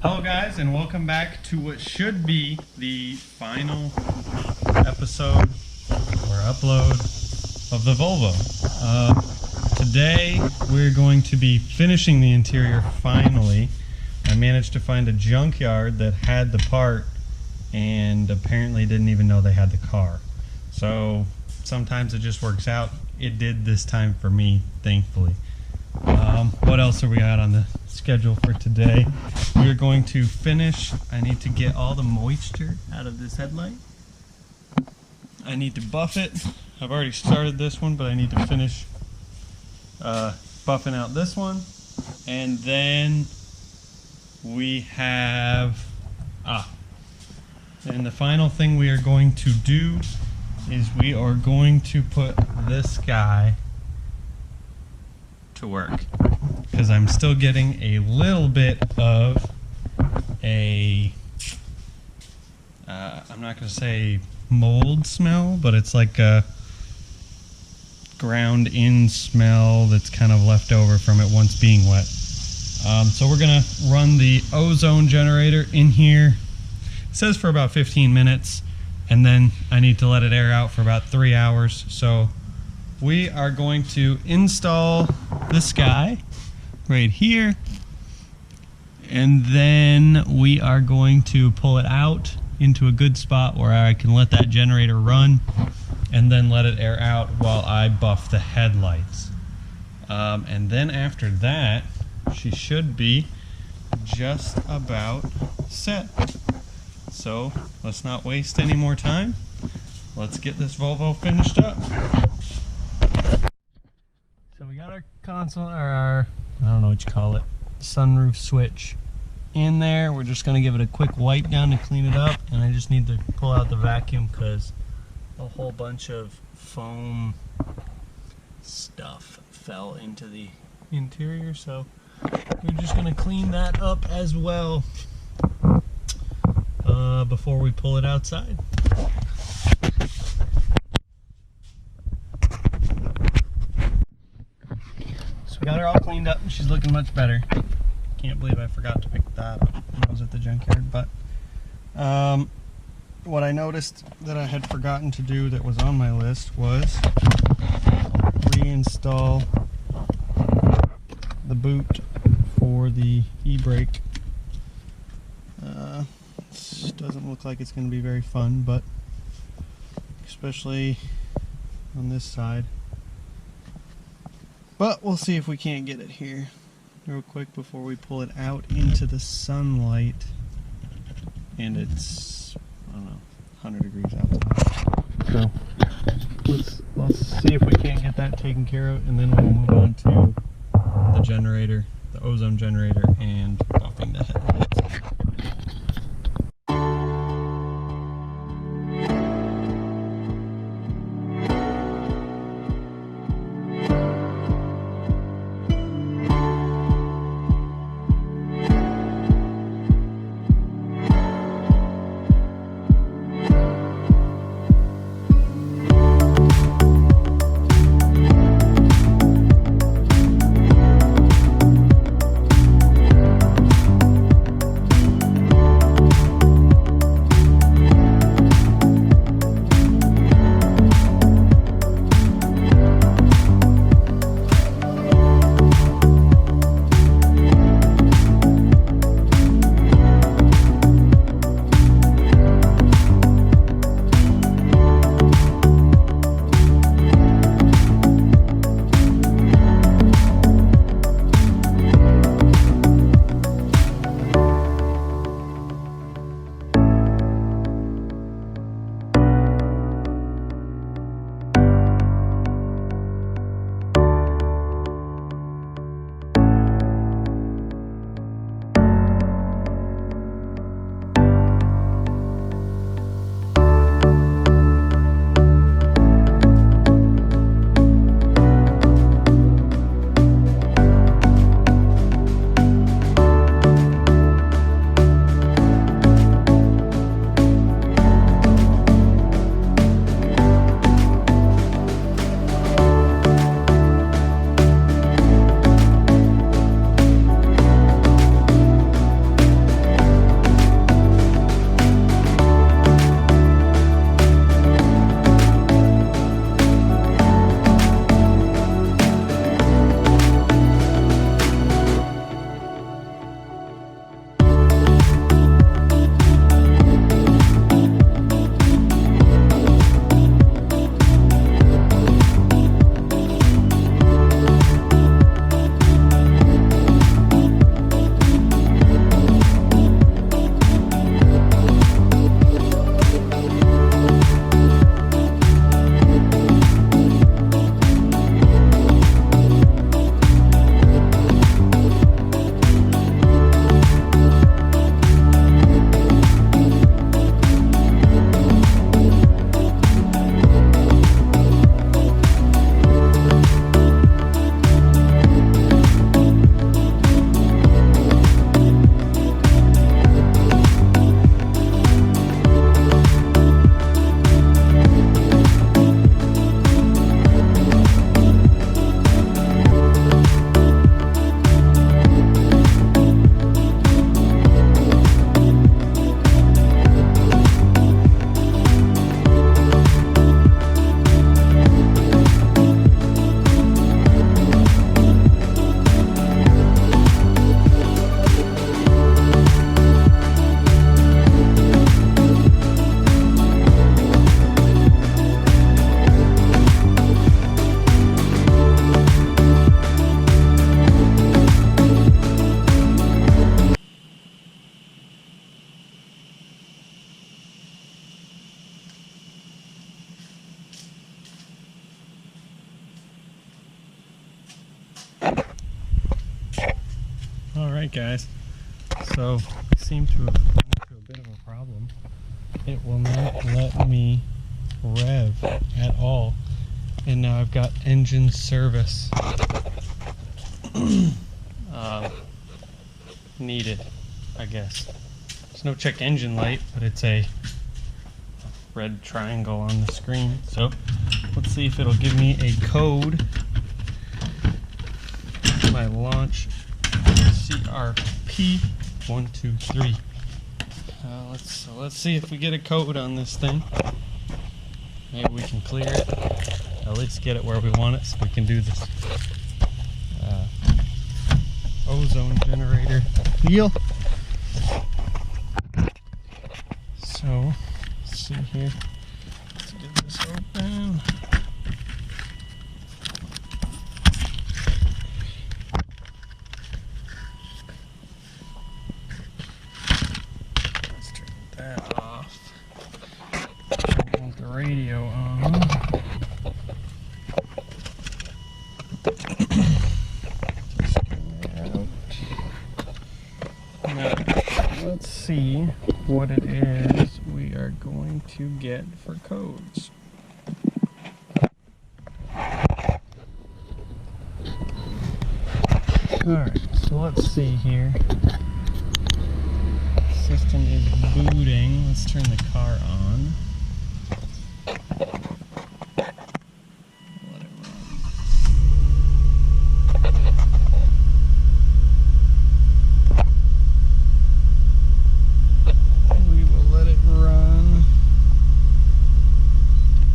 Hello guys, and welcome back to what should be the final episode or upload of the Volvo. Today we're going to be finishing the interior finally. I managed to find a junkyard that had the part and apparently didn't even know they had the car. So sometimes it just works out. It did this time for me, thankfully. What else are we got on the schedule for today? We're going to finish. I need to get all the moisture out of this headlight. I need to buff it. I've already started this one, but I need to finish buffing out this one. And then we have and the final thing we are going to do is we are going to put this guy to work, because I'm still getting a little bit of a I'm not going to say mold smell, but it's like a ground in smell that's kind of left over from it once being wet. So we're going to run the ozone generator in here. It says for about 15 minutes, and then I need to let it air out for about 3 hours. So we are going to install this guy right here, and then we are going to pull it out into a good spot where I can let that generator run and then let it air out while I buff the headlights. And then after that, she should be just about set. So let's not waste any more time. Let's get this Volvo finished up. So we got our console, or our, I don't know what you call it, sunroof switch in there. We're just gonna give it a quick wipe down to clean it up, and I just need to pull out the vacuum because a whole bunch of foam stuff fell into the interior. So we're just gonna clean that up as well before we pull it outside. We got her all cleaned up and she's looking much better. Can't believe I forgot to pick that up when I was at the junkyard. But what I noticed that I had forgotten to do that was on my list was reinstall the boot for the e-brake. This doesn't look like it's going to be very fun, but especially on this side. But we'll see if we can't get it here real quick before we pull it out into the sunlight. And it's, I don't know, 100 degrees outside. So let's see if we can't get that taken care of, and then we'll move on to the generator, the ozone generator, and buffing the headlights. Alright guys, so we seem to have run into a bit of a problem. It will not let me rev at all, and now I've got engine service needed, I guess. There's no check engine light, but it's a red triangle on the screen. So let's see if it'll give me a code. My launch CRP123. Let's see if we get a code on this thing. Maybe we can clear it. At least get it where we want it, so we can do this ozone generator deal. So let's see here. Let's get this open. Let's turn that off. Turn the radio on. Now, let's see what it is we are going to get for codes. Alright, so let's see here. System is booting. Let's turn the car on. Let it run. We will let it run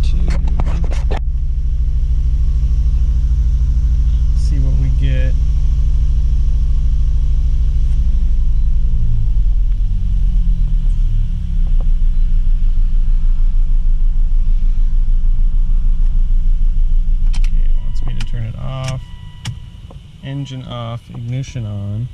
to see what we get. Turn it off, engine off, ignition on.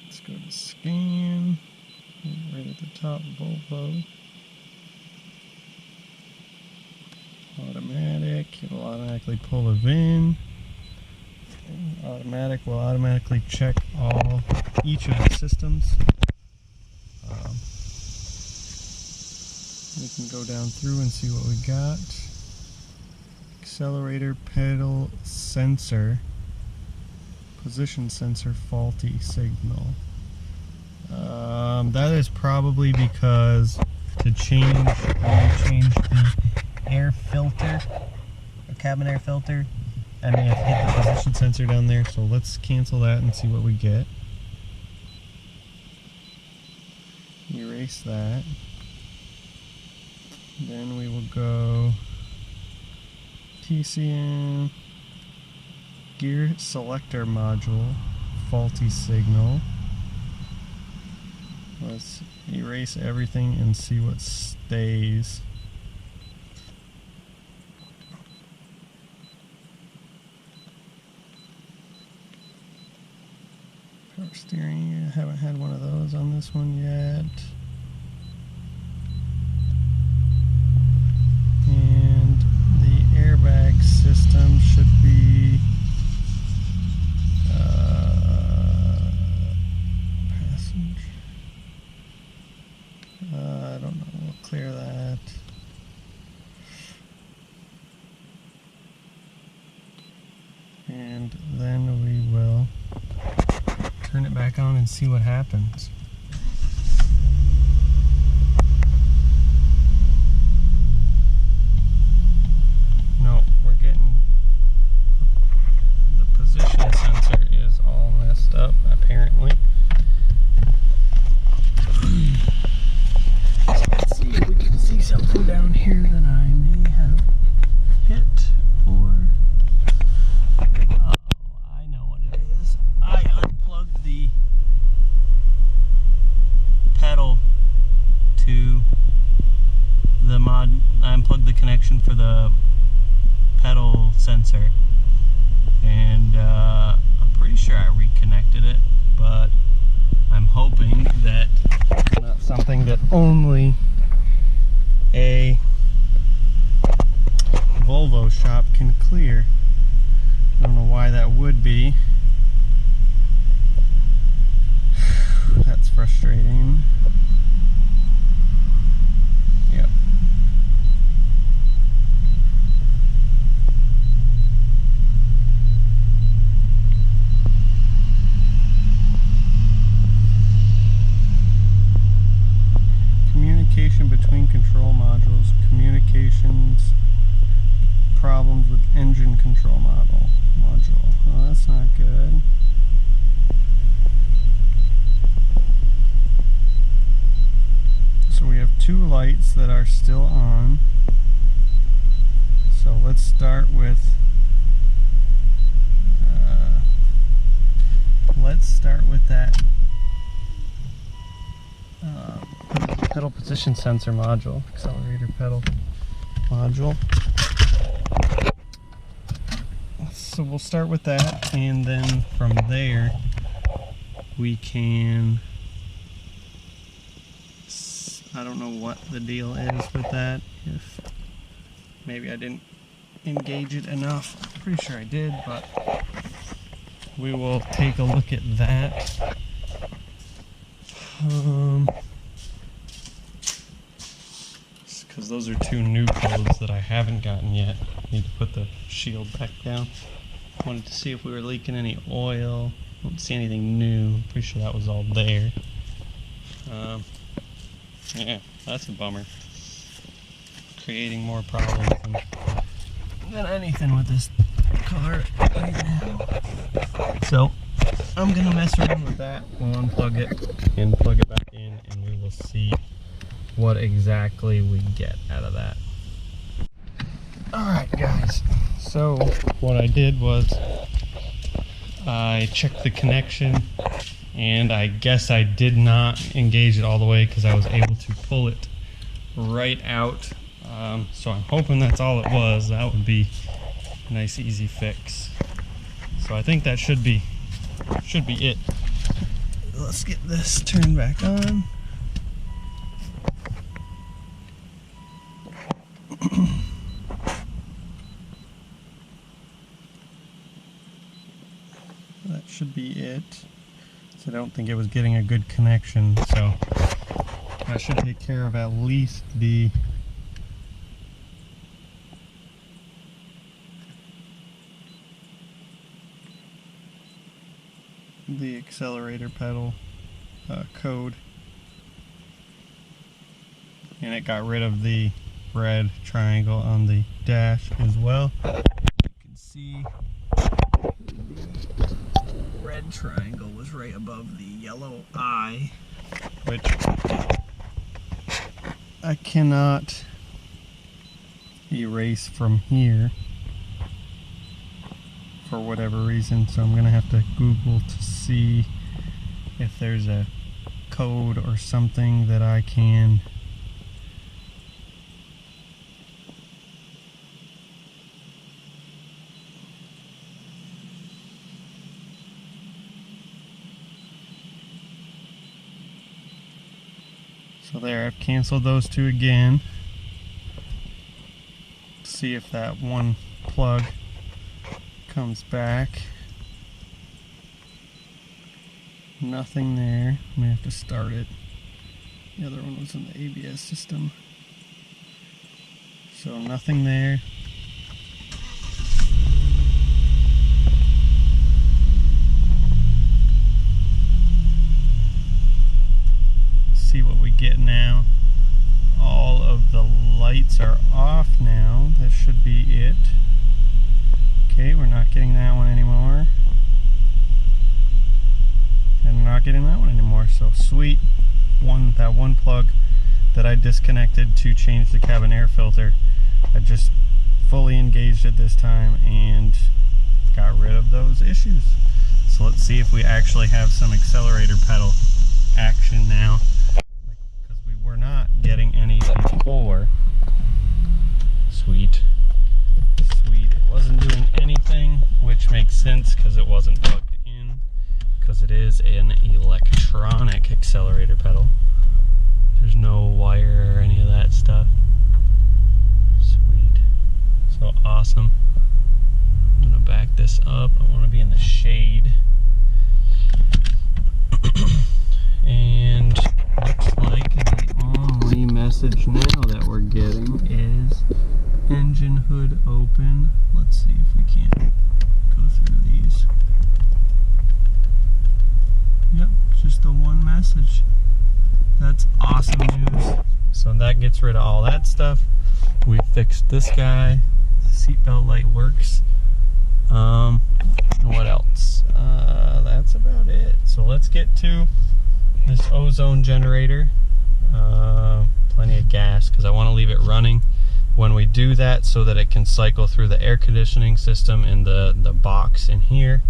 Let's go to scan, right at the top, Volvo. Automatic, it'll automatically pull a VIN. Automatic will automatically check each of the systems. We can go down through and see what we got. Accelerator pedal sensor, position sensor faulty signal. That is probably because to change the air filter, or cabin air filter, I may have hit the position sensor down there, so let's cancel that and see what we get. Erase that. Then we will go TCM, gear selector module, faulty signal. Let's erase everything and see what stays. Power steering, I haven't had one of those on this one yet. And the airbag system should be passenger. I don't know, we'll clear that. And then we will turn it back on and see what happens. No, we're getting the position sensor is all messed up apparently. So let's see if we can see something down here that I may have hit or the pedal to the mod. I unplugged the connection for the pedal sensor, and I'm pretty sure I reconnected it, but I'm hoping that only a Volvo shop can clear. I don't know why that would be. That's frustrating. Yep. Communication between control modules, communications problems with engine control module. Oh, that's not good. So we have two lights that are still on. So let's start with that pedal position sensor module, accelerator pedal module. So we'll start with that, and then from there we can, I don't know what the deal is with that, if maybe I didn't engage it enough. I'm pretty sure I did, but we will take a look at that. Because those are two new codes that I haven't gotten yet. Need to put the shield back down. Wanted to see if we were leaking any oil. Don't see anything new. Pretty sure that was all there. Yeah, that's a bummer. Creating more problems than anything with this car right now. So I'm gonna mess around with that. We'll unplug it and plug it back in, and we will see what exactly we get out of that. Alright guys, so what I did was I checked the connection, and I guess I did not engage it all the way because I was able to pull it right out. So I'm hoping that's all it was. That would be a nice easy fix. So I think that should be it. Let's get this turned back on. That should be it. So I don't think it was getting a good connection, so I should take care of at least the accelerator pedal code, and it got rid of the red triangle on the dash as well. You can see the red triangle was right above the yellow eye, which I cannot erase from here for whatever reason, so I'm gonna have to Google to see if there's a code or something that I can So there, I've canceled those two again. See if that one plug comes back. Nothing there. I'm gonna have to start it. The other one was in the ABS system. So nothing there. See what we get now. All of the lights are off now. That should be it. Okay, we're not getting that one anymore. And we're not getting that one anymore. So sweet. That one plug that I disconnected to change the cabin air filter, I just fully engaged it this time and got rid of those issues. So let's see if we actually have some accelerator pedal action now, because we were not getting any before. Sweet. Sweet. It wasn't doing anything, which makes sense because it wasn't plugged in, because it is an electronic accelerator pedal. There's no wire or any of that stuff. Sweet. So awesome. I'm gonna back this up. I want to be in the shade. And looks like the only message now that we're getting is engine hood open. Let's see if we can't go through these. Yep, just the one message. That's awesome news. So that gets rid of all that stuff. We fixed this guy. Seatbelt light works. What else? That's about it. So let's get to this ozone generator. Plenty of gas because I want to leave it running when we do that so that it can cycle through the air conditioning system in the box in here.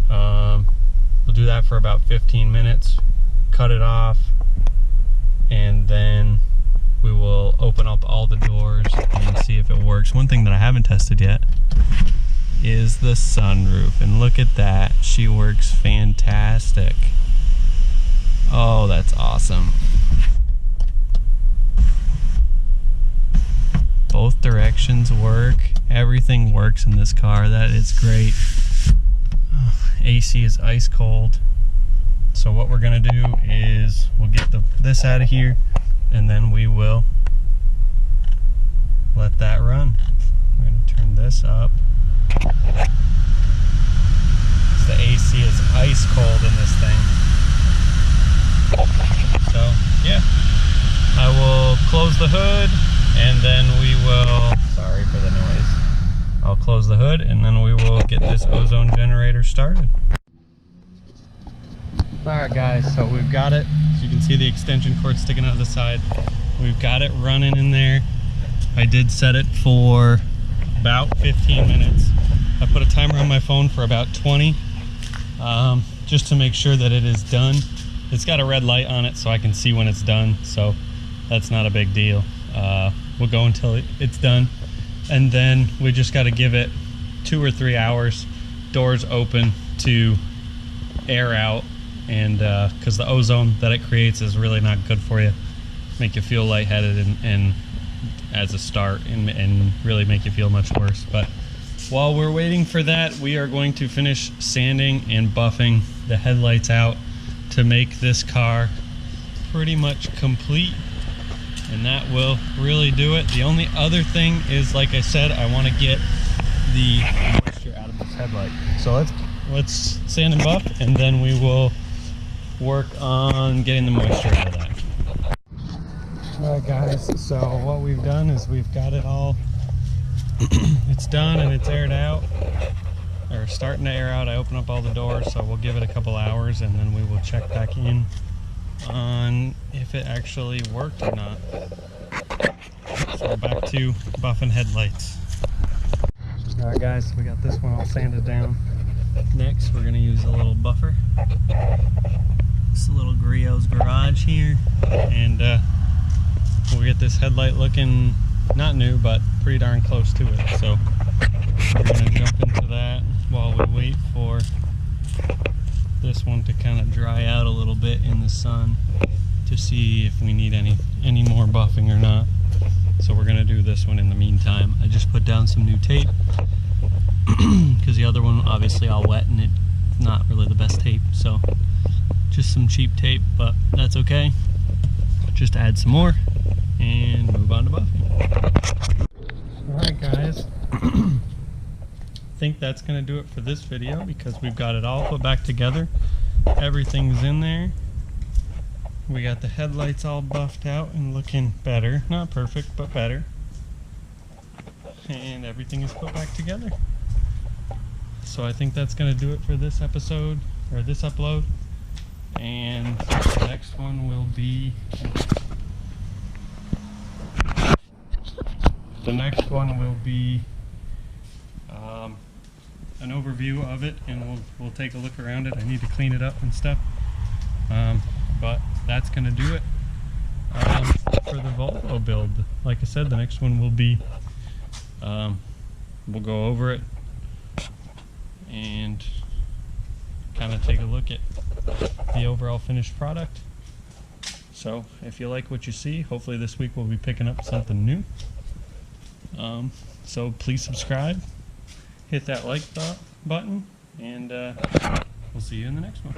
We'll do that for about 15 minutes, cut it off, and then we will open up all the doors and see if it works. One thing that I haven't tested yet is the sunroof, and look at that, she works fantastic. Oh, that's awesome. Both directions work. Everything works in this car. That is great. AC is ice cold. So what we're gonna do is we'll get this out of here, and then we will let that run. We're gonna turn this up. The AC is ice cold in this thing. So yeah, I will close the hood, and then we will, sorry for the noise, I'll close the hood and then we will get this ozone generator started. Alright guys, so we've got it. As you can see, the extension cord sticking out of the side. We've got it running in there. I did set it for about 15 minutes. I put a timer on my phone for about 20, just to make sure that it is done. It's got a red light on it so I can see when it's done, so that's not a big deal. We'll go until it's done, and then we just got to give it 2 or 3 hours, doors open, to air out, and because the ozone that it creates is really not good for you. Make you feel lightheaded and as a start, and really make you feel much worse. But while we're waiting for that, we are going to finish sanding and buffing the headlights out to make this car pretty much complete, and that will really do it. The only other thing is, like I said, I want to get the moisture out of this headlight. So let's sand and buff, and then we will work on getting the moisture out of that. Alright guys, so what we've done is we've got it all it's done and it's aired out, or starting to air out. I open up all the doors, so we'll give it a couple hours and then we will check back in on if it actually worked or not. So back to buffing headlights. Alright guys, we got this one all sanded down. Next we're going to use a little buffer. It's a little Griot's Garage here, and we'll get this headlight looking not new, but pretty darn close to it. So we're going to jump into that while we wait for this one to kind of dry out a little bit in the sun to see if we need any more buffing or not. So we're going to do this one in the meantime. I just put down some new tape because the other one obviously all wet and it's not really the best tape. So just some cheap tape, but that's okay. Just add some more and move on to buffing. Alright guys, I think that's going to do it for this video because we've got it all put back together. Everything's in there. We got the headlights all buffed out and looking better. Not perfect, but better. And everything is put back together. So I think that's going to do it for this episode, or this upload. And the next one will be an overview of it, and we'll take a look around it. I need to clean it up and stuff, but that's gonna do it for the Volvo build. Like I said, the next one will be we'll go over it and kind of take a look at the overall finished product. So if you like what you see, hopefully this week we'll be picking up something new. So please subscribe, hit that like button, and we'll see you in the next one.